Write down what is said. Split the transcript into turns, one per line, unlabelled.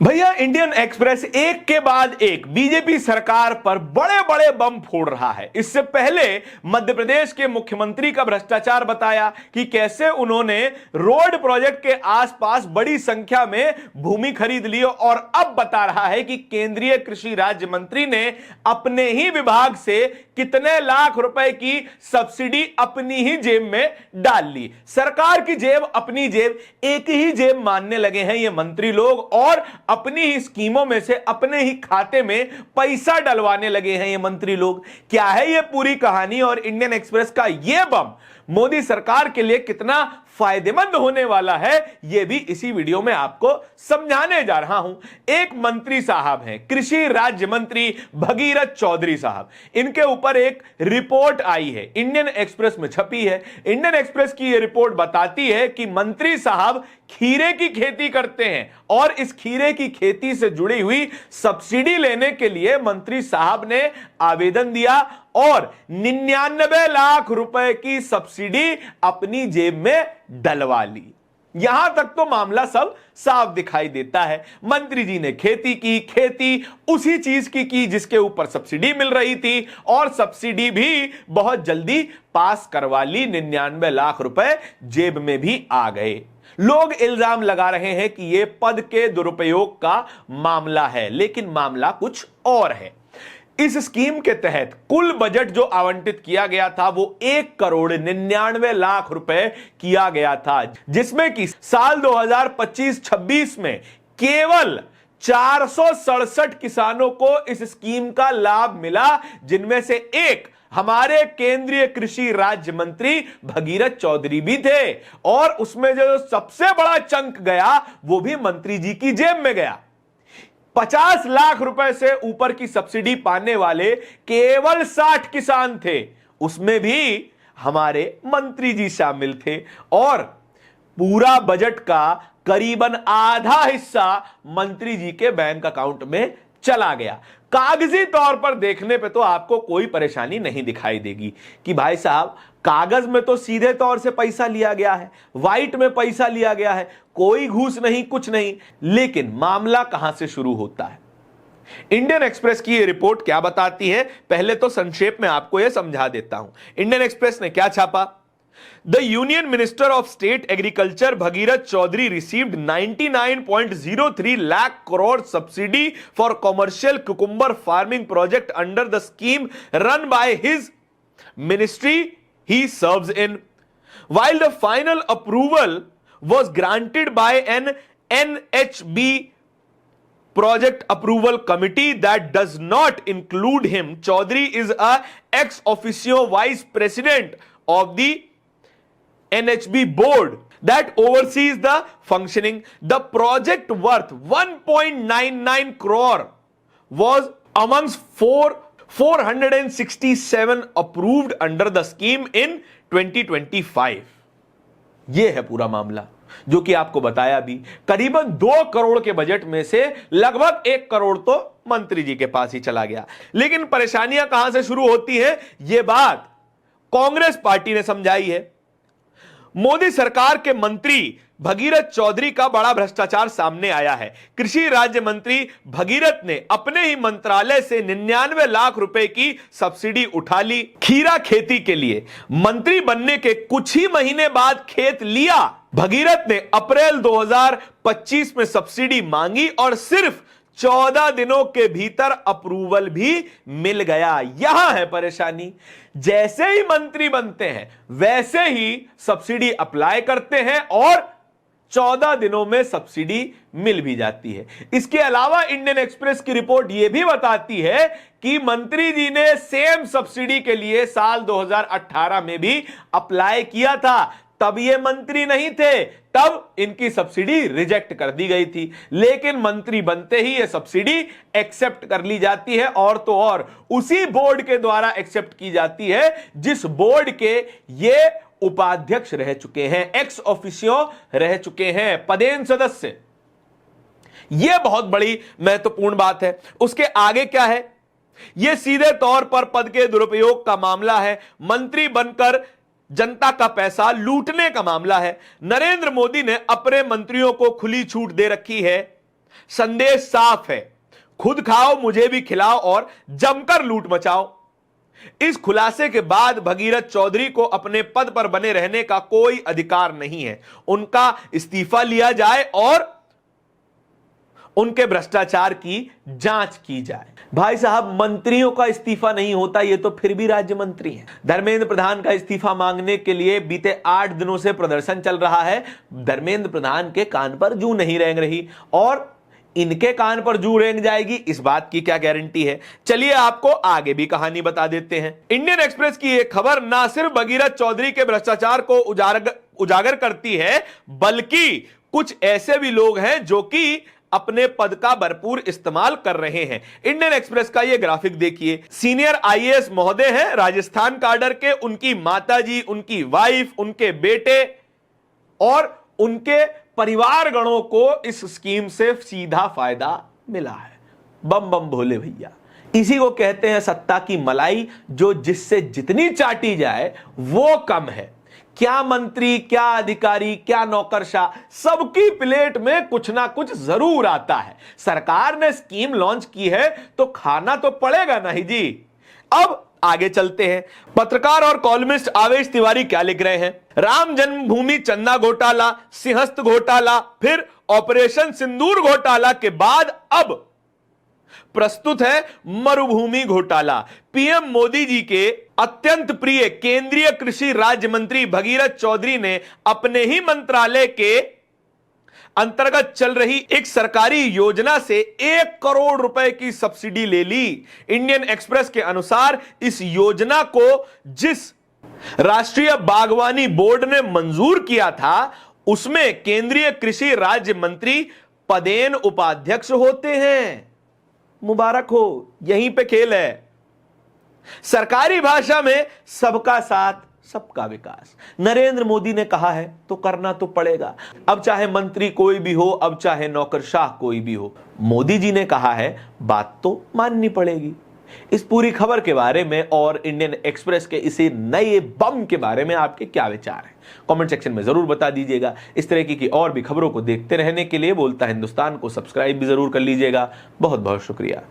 भैया Indian express एक के बाद एक बीजेपी सरकार पर बड़े बड़े बम फोड़ रहा है। इससे पहले मध्य प्रदेश के मुख्यमंत्री का भ्रष्टाचार बताया कि कैसे उन्होंने रोड प्रोजेक्ट के आसपास बड़ी संख्या में भूमि खरीद ली, और अब बता रहा है कि केंद्रीय कृषि राज्य मंत्री ने अपने ही विभाग से कितने लाख रुपए की सब्सिडी अपनी ही जेब में डाल ली। सरकार की जेब अपनी जेब एक ही जेब मानने लगे हैं ये मंत्री लोग, और अपनी ही स्कीमों में से अपने ही खाते में पैसा डलवाने लगे हैं ये मंत्री लोग। क्या है ये पूरी कहानी, और इंडियन एक्सप्रेस का ये बम मोदी सरकार के लिए कितना फायदेमंद होने वाला है, यह भी इसी वीडियो में आपको समझाने जा रहा हूं। एक मंत्री साहब हैं, कृषि राज्य मंत्री भगीरथ चौधरी साहब। इनके ऊपर एक रिपोर्ट आई है, इंडियन एक्सप्रेस में छपी है। इंडियन एक्सप्रेस की यह रिपोर्ट बताती है कि मंत्री साहब खीरे की खेती करते हैं, और इस खीरे की खेती से जुड़ी हुई सब्सिडी लेने के लिए मंत्री साहब ने आवेदन दिया और 99 लाख रुपए की सब्सिडी अपनी जेब में डलवा ली। यहां तक तो मामला सब साफ दिखाई देता है। मंत्री जी ने खेती उसी चीज की जिसके ऊपर सब्सिडी मिल रही थी, और सब्सिडी भी बहुत जल्दी पास करवा ली। 99 लाख रुपए जेब में भी आ गए। लोग इल्जाम लगा रहे हैं कि यह पद के दुरुपयोग का मामला है, लेकिन मामला कुछ और है। इस स्कीम के तहत कुल बजट जो आवंटित किया गया था वो 1,99,00,000 रुपए किया गया था, जिसमें कि साल 2025-26 में केवल 467 किसानों को इस स्कीम का लाभ मिला, जिनमें से एक हमारे केंद्रीय कृषि राज्य मंत्री भगीरथ चौधरी भी थे, और उसमें जो सबसे बड़ा चंक गया वो भी मंत्री जी की जेब में गया। 50 लाख रुपए से ऊपर की सब्सिडी पाने वाले केवल 60 किसान थे, उसमें भी हमारे मंत्री जी शामिल थे, और पूरा बजट का करीबन आधा हिस्सा मंत्री जी के बैंक अकाउंट में चला गया। कागजी तौर पर देखने पे तो आपको कोई परेशानी नहीं दिखाई देगी कि भाई साहब कागज में तो सीधे तौर से पैसा लिया गया है, व्हाइट में पैसा लिया गया है, कोई घूस नहीं, कुछ नहीं। लेकिन मामला कहां से शुरू होता है? इंडियन एक्सप्रेस की यह रिपोर्ट क्या बताती है, पहले तो संक्षेप में आपको यह समझा देता हूं। इंडियन एक्सप्रेस ने क्या छापा? The Union Minister of State Agriculture Bhagirath Chaudhary received 99.03 lakh crore subsidy for commercial cucumber farming project under the scheme run by his ministry he serves in. While the final approval was granted by an NHB project approval committee that does not include him, Chaudhary is a ex officio vice president of the NHB board that oversees the functioning. The project worth 1.99 crore was amongst 467 approved under the scheme in 2025. यह है पूरा मामला, जो कि आपको बताया भी। करीबन 2 करोड़ के बजट में से लगभग 1 करोड़ तो मंत्री जी के पास ही चला गया। लेकिन परेशानियां कहां से शुरू होती हैं, यह बात कांग्रेस पार्टी ने समझाई है। मोदी सरकार के मंत्री भगीरथ चौधरी का बड़ा भ्रष्टाचार सामने आया है। कृषि राज्य मंत्री भगीरथ ने अपने ही मंत्रालय से 99 लाख रुपए की सब्सिडी उठा ली खीरा खेती के लिए। मंत्री बनने के कुछ ही महीने बाद खेत लिया। भगीरथ ने अप्रैल 2025 में सब्सिडी मांगी और सिर्फ 14 दिनों के भीतर अप्रूवल भी मिल गया। यहां है परेशानी। जैसे ही मंत्री बनते हैं वैसे ही सब्सिडी अप्लाई करते हैं और 14 दिनों में सब्सिडी मिल भी जाती है। इसके अलावा इंडियन एक्सप्रेस की रिपोर्ट यह भी बताती है कि मंत्री जी ने सेम सब्सिडी के लिए साल 2018 में भी अप्लाई किया था। तब ये मंत्री नहीं थे, तब इनकी सब्सिडी रिजेक्ट कर दी गई थी। लेकिन मंत्री बनते ही ये सब्सिडी एक्सेप्ट कर ली जाती है, और तो और उसी बोर्ड के द्वारा एक्सेप्ट की जाती है जिस बोर्ड के ये उपाध्यक्ष रह चुके हैं, एक्स ऑफिशियो रह चुके हैं, पदेन सदस्य। यह बहुत बड़ी महत्वपूर्ण बात है। उसके आगे क्या है? यह सीधे तौर पर पद के दुरुपयोग का मामला है। मंत्री बनकर जनता का पैसा लूटने का मामला है। नरेंद्र मोदी ने अपने मंत्रियों को खुली छूट दे रखी है संदेश साफ है, खुद खाओ, मुझे भी खिलाओ और जमकर लूट मचाओ। इस खुलासे के बाद भगीरथ चौधरी को अपने पद पर बने रहने का कोई अधिकार नहीं है। उनका इस्तीफा लिया जाए और उनके भ्रष्टाचार की जांच की जाए। भाई साहब, मंत्रियों का इस्तीफा नहीं होता, ये तो फिर भी राज्य मंत्री हैं। धर्मेंद्र प्रधान का इस्तीफा मांगने के लिए बीते 8 दिनों से प्रदर्शन चल रहा है। धर्मेंद्र प्रधान के कान पर जूं नहीं रेंग रही और इनके कान पर जू रेंग जाएगी, इस बात की क्या गारंटी है। चलिए आपको आगे भी कहानी बता देते हैं। इंडियन एक्सप्रेस की यह खबर ना सिर्फ भगीरथ चौधरी के भ्रष्टाचार को उजागर करती है, बल्कि कुछ ऐसे भी लोग हैं जो कि अपने पद का भरपूर इस्तेमाल कर रहे हैं। इंडियन एक्सप्रेस का यह ग्राफिक देखिए। सीनियर आईएएस महोदय हैं राजस्थान काडर के, उनकी माताजी, उनकी वाइफ, उनके बेटे और उनके परिवार गणों को इस स्कीम से सीधा फायदा मिला है। बम बम भोले भैया, इसी को कहते हैं सत्ता की मलाई, जो जिससे जितनी चाटी जाए वो कम है। क्या मंत्री, क्या अधिकारी, क्या नौकरशाह, सबकी प्लेट में कुछ ना कुछ जरूर आता है। सरकार ने स्कीम लॉन्च की है तो खाना तो पड़ेगा नहीं जी। अब आगे चलते हैं। पत्रकार और कॉलमिस्ट आवेश तिवारी क्या लिख रहे हैं। राम जन्मभूमि चंदा घोटाला, सिंहस्थ घोटाला, फिर ऑपरेशन सिंदूर घोटाला के बाद अब प्रस्तुत है मरुभूमि घोटाला। पीएम मोदी जी के अत्यंत प्रिय केंद्रीय कृषि राज्य मंत्री भगीरथ चौधरी ने अपने ही मंत्रालय के अंतर्गत चल रही एक सरकारी योजना से 1 करोड़ रुपए की सब्सिडी ले ली। इंडियन एक्सप्रेस के अनुसार इस योजना को जिस राष्ट्रीय बागवानी बोर्ड ने मंजूर किया था, उसमें केंद्रीय कृषि राज्य मंत्री पदेन उपाध्यक्ष होते हैं। मुबारक हो, यहीं पे खेल है। सरकारी भाषा में सबका साथ सबका विकास। नरेंद्र मोदी ने कहा है तो करना तो पड़ेगा। अब चाहे मंत्री कोई भी हो, अब चाहे नौकरशाह कोई भी हो, मोदी जी ने कहा है, बात तो माननी पड़ेगी। इस पूरी खबर के बारे में और इंडियन एक्सप्रेस के इसी नए बम के बारे में आपके क्या विचार हैं, कमेंट सेक्शन में जरूर बता दीजिएगा। इस तरह की और भी खबरों को देखते रहने के लिए बोलता हिंदुस्तान को सब्सक्राइब भी जरूर कर लीजिएगा। बहुत बहुत शुक्रिया।